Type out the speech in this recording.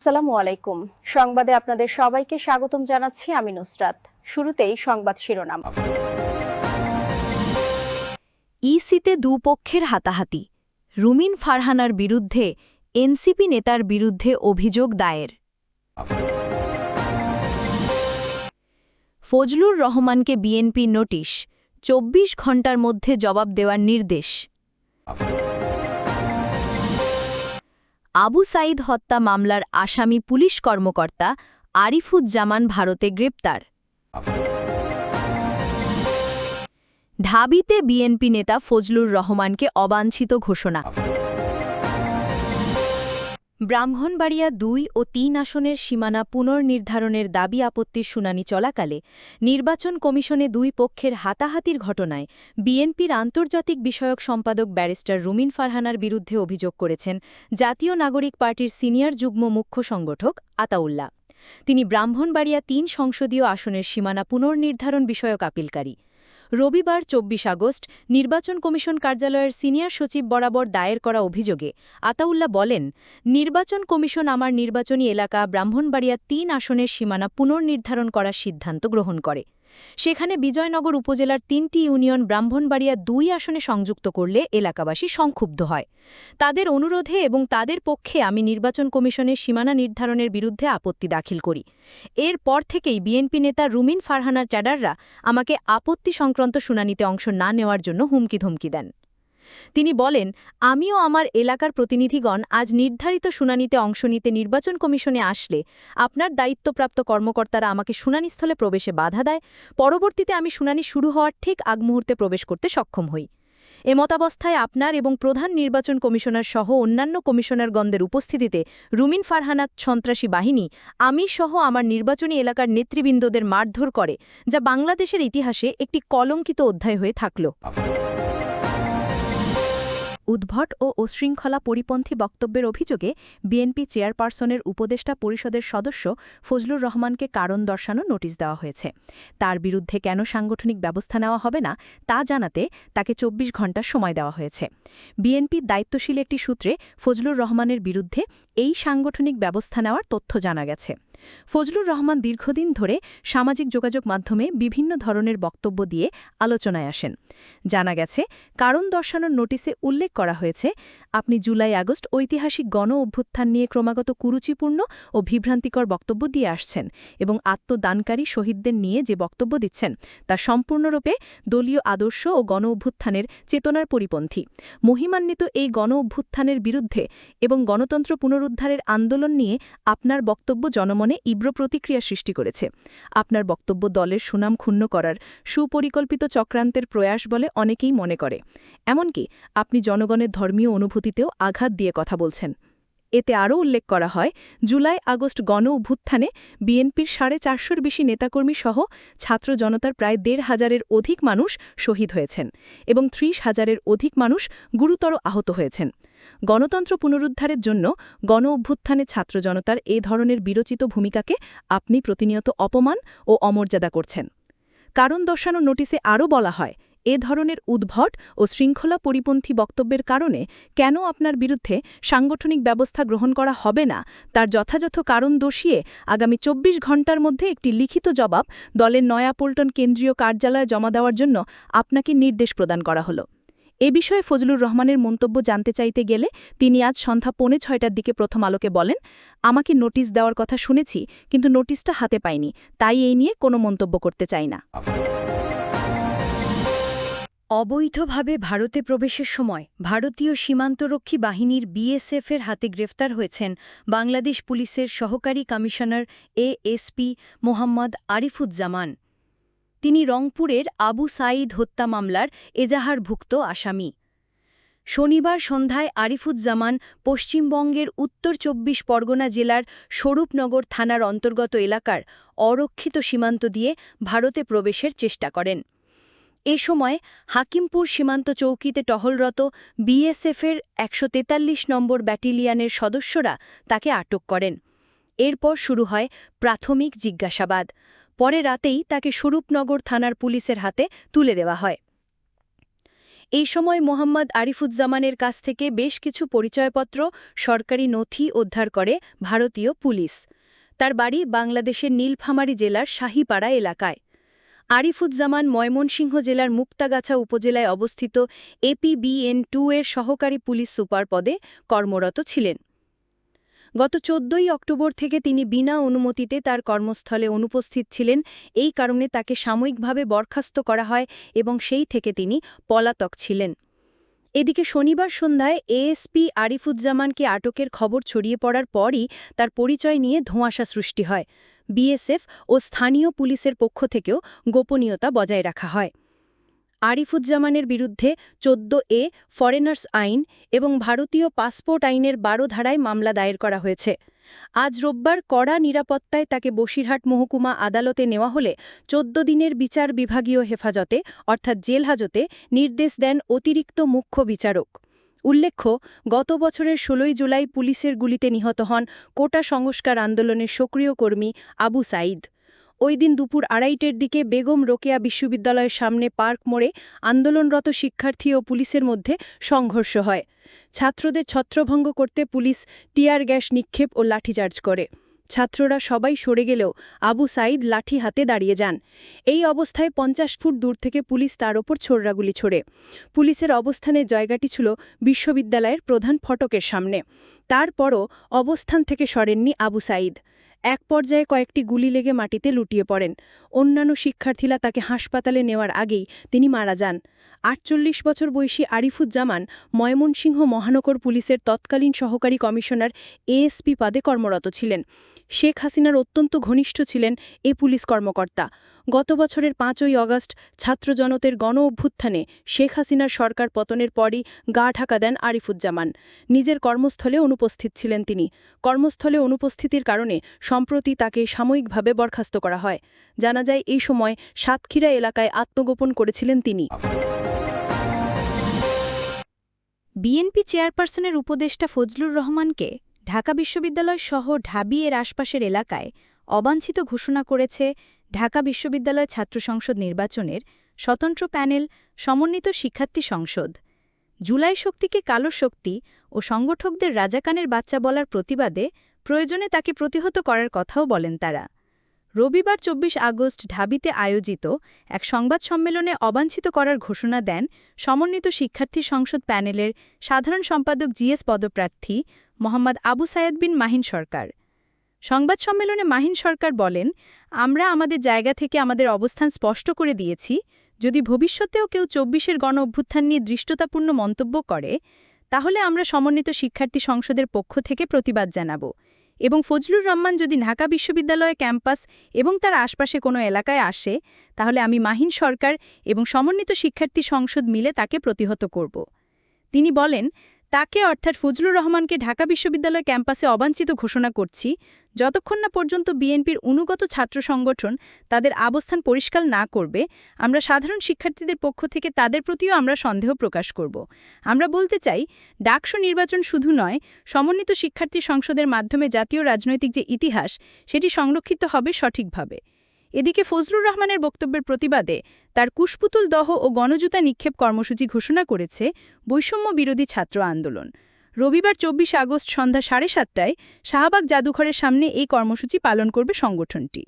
আসসালামু আলাইকুম। সংবাদে আপনাদের সবাইকে স্বাগতম জানাচ্ছি আমি নুসরাত। শুরুতেই সংবাদ শিরোনাম। ইসিতে দুপক্ষের হাতাহাতি। রুমিন ফারহানার বিরুদ্ধে এনসিপি নেতার বিরুদ্ধে অভিযোগ দায়ের। ফজলুর রহমানকে বিএনপি নোটিশ, ২৪ ঘণ্টার মধ্যে জবাব দেওয়ার নির্দেশ। আবু সাঈদ হত্যা মামলার আসামি পুলিশ কর্মকর্তা আরিফুজ্জামান ভারতে গ্রেপ্তার। ঢাবিতে বিএনপি নেতা ফজলুর রহমানকে অবাঞ্ছিত ঘোষণা। ব্রাহ্মণবাড়িয়া ২ ও ৩ আসনের সীমানা পুনর্নির্ধারণের দাবি আপত্তির শুনানি চলাকালে নির্বাচন কমিশনে দুই পক্ষের হাতাহাতির ঘটনায় বিএনপির আন্তর্জাতিক বিষয়ক সম্পাদক ব্যারিস্টার রুমিন ফারহানার বিরুদ্ধে অভিযোগ করেছেন জাতীয় নাগরিক পার্টির সিনিয়র যুগ্ম মুখ্য সংগঠক আতাউল্লাহ। তিনি ব্রাহ্মণবাড়িয়া ৩ সংসদীয় আসনের সীমানা পুনর্নির্ধারণ বিষয়ক আপিলকারী। রবিবার ২৪ আগস্ট নির্বাচন কমিশন কার্যালয়ের সিনিয়র সচিব বরাবর দায়ের করা অভিযোগে আতাউল্লাহ বলেন, নির্বাচন কমিশন আমার নির্বাচনী এলাকা ব্রাহ্মণবাড়িয়া ৩ আসনের সীমানা পুনর্নির্ধারণ করার সিদ্ধান্ত গ্রহণ করে। সেখানে বিজয়নগর উপজেলার ৩টি ইউনিয়ন ব্রাহ্মণবাড়িয়া ২ আসনে সংযুক্ত করলে এলাকাবাসী সংক্ষুব্ধ হয়। তাদের অনুরোধে এবং তাদের পক্ষে আমি নির্বাচন কমিশনের সীমানা নির্ধারণের বিরুদ্ধে আপত্তি দাখিল করি। এর পর থেকেই বিএনপি নেতা রুমিন ফারহানার ক্যাডাররা আমাকে আপত্তি সংক্রান্ত শুনানিতে অংশ না নেওয়ার জন্য হুমকি-ধমকি দেন। তিনি বলেন, আমিও আমার এলাকার প্রতিনিধিগণ আজ নির্ধারিত শুনানিতে অংশ নিতে নির্বাচন কমিশনে আসলে আপনার দায়িত্বপ্রাপ্ত কর্মকর্তারা আমাকে শুনানিস্থলে প্রবেশে বাধা দেয়। পরবর্তীতে আমি শুনানি শুরু হওয়ার ঠিক আগ মুহূর্তে প্রবেশ করতে সক্ষম হই। এমতাবস্থায় আপনার এবং প্রধান নির্বাচন কমিশনার সহ অন্যান্য কমিশনারগণদের উপস্থিতিতে রুমিন ফারহানাত সন্ত্রাসী বাহিনী আমি সহ আমার নির্বাচনী এলাকার নেতৃবৃন্দদের মারধর করে, যা বাংলাদেশের ইতিহাসে একটি কলঙ্কিত অধ্যায় হয়ে থাকল। উদ্ভট ও অশৃঙ্খলা পরিপন্থী বক্তব্যের অভিযোগে বিএনপি চেয়ারপারসনের উপদেষ্টা পরিষদের সদস্য ফজলুর রহমানকে কারণ দর্শানো নোটিশ দেওয়া হয়েছে। তার বিরুদ্ধে কেন সাংগঠনিক ব্যবস্থা নেওয়া হবে না তা জানাতে তাকে ২৪ ঘণ্টা সময় দেওয়া হয়েছে। বিএনপির দায়িত্বশীল একটি সূত্রে ফজলুর রহমানের বিরুদ্ধে এই সাংগঠনিক ব্যবস্থা নেওয়ার তথ্য জানা গেছে। ফজলুর রহমান দীর্ঘদিন ধরে সামাজিক যোগাযোগ মাধ্যমে বিভিন্ন ধরনের বক্তব্য দিয়ে আলোচনায় আসেন। জানা গেছে, কারণ দর্শানোর নোটিশে উল্লেখ করা হয়েছে, আপনি জুলাই-আগস্ট ঐতিহাসিক গণ অভ্যুত্থান নিয়ে ক্রমাগত কুরুচিপূর্ণ ও বিভ্রান্তিকর বক্তব্য দিয়ে আসছেন এবং আত্মদানকারী শহীদদের নিয়ে যে বক্তব্য দিচ্ছেন তা সম্পূর্ণরূপে দলীয় আদর্শ ও গণ অভ্যুত্থানের চেতনার পরিপন্থী। মহিমান্বিত এই গণ অভ্যুত্থানের বিরুদ্ধে এবং গণতন্ত্র পুনরুদ্ধারের আন্দোলন নিয়ে আপনার বক্তব্য জনমনে তীব্র প্রতিক্রিয়া সৃষ্টি করেছে। আপনার বক্তব্য দলের সুনাম ক্ষুণ্ণ করার সুপরিকল্পিত চক্রান্তের প্রয়াস বলে অনেকেই মনে করে। এমনকি আপনি জনগণের ধর্মীয় অনুভূতিতেও আঘাত দিয়ে কথা বলছেন। এতে আরও উল্লেখ করা হয়, জুলাই-আগস্ট গণ অভ্যুত্থানে বিএনপির ৪৫০-র বেশি নেতাকর্মী সহ ছাত্র জনতার প্রায় ১৫০০-এর অধিক মানুষ শহীদ হয়েছেন এবং ৩০,০০০-এর অধিক মানুষ গুরুতর আহত হয়েছেন। গণতন্ত্র পুনরুদ্ধারের জন্য গণ অভ্যুত্থানে ছাত্র জনতার এ ধরনের বিরচিত ভূমিকাকে আপনি প্রতিনিয়ত অপমান ও অমর্যাদা করছেন। কারণ দর্শানো নোটিশে আরও বলা হয়, এ ধরনের উদ্ভট ও শৃঙ্খলা পরিপন্থী বক্তব্যের কারণে কেন আপনার বিরুদ্ধে সাংগঠনিক ব্যবস্থা গ্রহণ করা হবে না তার যথাযথ কারণ দর্শিয়ে আগামী ২৪ ঘণ্টার মধ্যে একটি লিখিত জবাব দলের নয়াপল্টন কেন্দ্রীয় কার্যালয়ে জমা দেওয়ার জন্য আপনাকে নির্দেশ প্রদান করা হলো। এ বিষয়ে ফজলুর রহমানের মন্তব্য জানতে চাইতে গেলে তিনি আজ সন্ধ্যা ৫:৩০টার দিকে প্রথম আলোকে বলেন, আমাকে নোটিশ দেওয়ার কথা শুনেছি, কিন্তু নোটিশটা হাতে পাইনি, তাই এই নিয়ে কোনো মন্তব্য করতে চাই না। অবৈধভাবে ভারতে প্রবেশের সময় ভারতীয় সীমান্তরক্ষী বাহিনীর বিএসএফের হাতে গ্রেফতার হয়েছেন বাংলাদেশ পুলিশের সহকারী কমিশনার এএসপি মোহাম্মদ আরিফুজ্জামান। তিনি রংপুরের আবু সাঈদ হত্যা মামলার এজাহারভুক্ত আসামি। শনিবার সন্ধ্যায় আরিফুজ্জামান পশ্চিমবঙ্গের উত্তর ২৪ পরগনা জেলার স্বরূপনগর থানার অন্তর্গত এলাকার অরক্ষিত সীমান্ত দিয়ে ভারতে প্রবেশের চেষ্টা করেন। এ সময় হাকিমপুর সীমান্ত চৌকিতে টহলরত বিএসএফের ১৪৩ নম্বর ব্যাটালিয়নের সদস্যরা তাকে আটক করেন। এরপর শুরু হয় প্রাথমিক জিজ্ঞাসাবাদ। পরে রাতেই তাকে স্বরূপনগর থানার পুলিশের হাতে তুলে দেওয়া হয়। এই সময় মোহাম্মদ আরিফুজ্জামানের কাছ থেকে বেশ কিছু পরিচয়পত্র, সরকারি নথি উদ্ধার করে ভারতীয় পুলিশ। তার বাড়ি বাংলাদেশের নীলফামারী জেলার শাহীপাড়া এলাকায়। আরিফুজ্জামান ময়মনসিংহ জেলার মুক্তাগাছা উপজেলায় অবস্থিত APBN-2 এর সহকারী পুলিশ সুপার পদে কর্মরত ছিলেন। গত 14ই অক্টোবর থেকে তিনি বিনা অনুমতিতে তার কর্মস্থলে অনুপস্থিত ছিলেন। এই কারণে তাকে সাময়িকভাবে বরখাস্ত করা হয় এবং সেই থেকে তিনি পলাতক ছিলেন। এদিকে শনিবার সন্ধ্যায় ASP আরিফুজ্জামানকে আটকের খবর ছড়িয়ে পড়ার পরই তার পরিচয় নিয়ে ধোঁয়াশা সৃষ্টি হয়। BSF ও স্থানীয় পুলিশের পক্ষ থেকেও গোপনীয়তা বজায় রাখা হয়। আরিফুজ্জামানের বিরুদ্ধে 14A ফরেনার্স আইন এবং ভারতীয় পাসপোর্ট আইনের 12 ধারায় মামলা দায়ের করা হয়েছে। আজ রোববার কড়া নিরাপত্তায় তাকে বসিরহাট মহকুমা আদালতে নেওয়া হলে 14 দিনের বিচার বিভাগীয় হেফাজতে অর্থাৎ জেল হাজতে নির্দেশ দেন অতিরিক্ত মুখ্য বিচারক। উল্লেখ্য, গত বছরের 16ই জুলাই পুলিশের গুলিতে নিহত হন কোটা সংস্কার আন্দোলনের সক্রিয় কর্মী আবু সাঈদ। ওই দিন দুপুর 2:30টার দিকে বেগম রোকেয়া বিশ্ববিদ্যালয়ের সামনে পার্ক মোড়ে আন্দোলনরত শিক্ষার্থী ও পুলিশের মধ্যে সংঘর্ষ হয়। ছাত্রদের ছত্রভঙ্গ করতে পুলিশ টিয়ার গ্যাস নিক্ষেপ ও লাঠিচার্জ করে। ছাত্ররা সবাই সরে গেলেও আবু সাঈদ লাঠি হাতে দাঁড়িয়ে যান। এই অবস্থায় 50 ফুট দূর থেকে পুলিশ তার ওপর ছোড়রাগুলি ছোড়ে। পুলিশের অবস্থানের জায়গাটি ছিল বিশ্ববিদ্যালয়ের প্রধান ফটকের সামনে। তারপরও অবস্থান থেকে সরেননি আবু সাঈদ। এক পর্যায়ে কয়েকটি গুলি লেগে মাটিতে লুটিয়ে পড়েন। অন্যান্য শিক্ষার্থীরা তাকে হাসপাতালে নেওয়ার আগেই তিনি মারা যান। 48 বছর বয়সী আরিফুজ্জামান ময়মনসিংহ মহানগর পুলিশের তৎকালীন সহকারী কমিশনার ASP পদে কর্মরত ছিলেন। শেখ হাসিনার অত্যন্ত ঘনিষ্ঠ ছিলেন এ পুলিশ কর্মকর্তা। গত বছরের 5ই অগাস্ট ছাত্র জনতার গণ অভ্যুত্থানে শেখ হাসিনার সরকার পতনের পরই গা ঢাকা দেন আরিফুজ্জামান। নিজের কর্মস্থলে অনুপস্থিত ছিলেন তিনি। কর্মস্থলে অনুপস্থিতির কারণে সম্প্রতি তাকে সাময়িকভাবে বরখাস্ত করা হয়। জানা যায় এই সময় সাতক্ষীরা এলাকায় আত্মগোপন করেছিলেন তিনি। বিএনপি চেয়ারপারসনের উপদেষ্টা ফজলুর রহমানকে ঢাকা বিশ্ববিদ্যালয় সহ ঢাবি এর আশপাশের এলাকায় অবাঞ্ছিত ঘোষণা করেছে ঢাকা বিশ্ববিদ্যালয় ছাত্র সংসদ নির্বাচনের স্বতন্ত্র প্যানেল সমন্বিত শিক্ষার্থী সংসদ। জুলাই শক্তিকে কালো শক্তি ও সংগঠকদের রাজাকানের বাচ্চা বলার প্রতিবাদে প্রয়োজনে তাকে প্রতিহত করার কথাও বলেন তারা। রবিবার 24 আগস্ট ঢাবিতে আয়োজিত এক সংবাদ সম্মেলনে অবাঞ্ছিত করার ঘোষণা দেন সমন্বিত শিক্ষার্থী সংসদ প্যানেলের সাধারণ সম্পাদক GS পদপ্রার্থী মোহাম্মদ আবু সায়েদ বিন মাহিন সরকার। সংবাদ সম্মেলনে মাহিন সরকার বলেন, আমরা আমাদের জায়গা থেকে আমাদের অবস্থান স্পষ্ট করে দিয়েছি। যদি ভবিষ্যতেও কেউ 24-এর গণ অভ্যুত্থান নিয়ে দৃষ্টতাপূর্ণ মন্তব্য করে, তাহলে আমরা সমন্বিত শিক্ষার্থী সংসদের পক্ষ থেকে প্রতিবাদ জানাব এবং ফজলুর রহমান যদি ঢাকা বিশ্ববিদ্যালয় ক্যাম্পাস এবং তার আশপাশে কোনো এলাকায় আসে, তাহলে আমি মাহিন সরকার এবং সমন্বিত শিক্ষার্থী সংসদ মিলে তাকে প্রতিহত করব। তিনি বলেন, তাকে অর্থাৎ ফজলুর রহমানকে ঢাকা বিশ্ববিদ্যালয় ক্যাম্পাসে অবাঞ্ছিত ঘোষণা করছি যতক্ষণ না পর্যন্ত বিএনপির অনুগত ছাত্র সংগঠন তাদের অবস্থান পরিষ্কার না করবে। আমরা সাধারণ শিক্ষার্থীদের পক্ষ থেকে তাদের প্রতিও আমরা সন্দেহ প্রকাশ করব। আমরা বলতে চাই, ডাকসু নির্বাচন শুধু নয়, সমন্বিত শিক্ষার্থী সংসদের মাধ্যমে জাতীয় রাজনৈতিক যে ইতিহাস সেটি সংরক্ষিত হবে সঠিকভাবে। এদিকে ফজলুর রহমানের বক্তব্যের প্রতিবাদে তার কুশপুতুল দহ ও গণজুতা নিক্ষেপ কর্মসূচি ঘোষণা করেছে বৈষম্য বিরোধী ছাত্র আন্দোলন। রবিবার 24 আগস্ট সন্ধ্যা 7:30টায় শাহবাগ জাদুঘরের সামনে এই কর্মসূচি পালন করবে সংগঠনটি।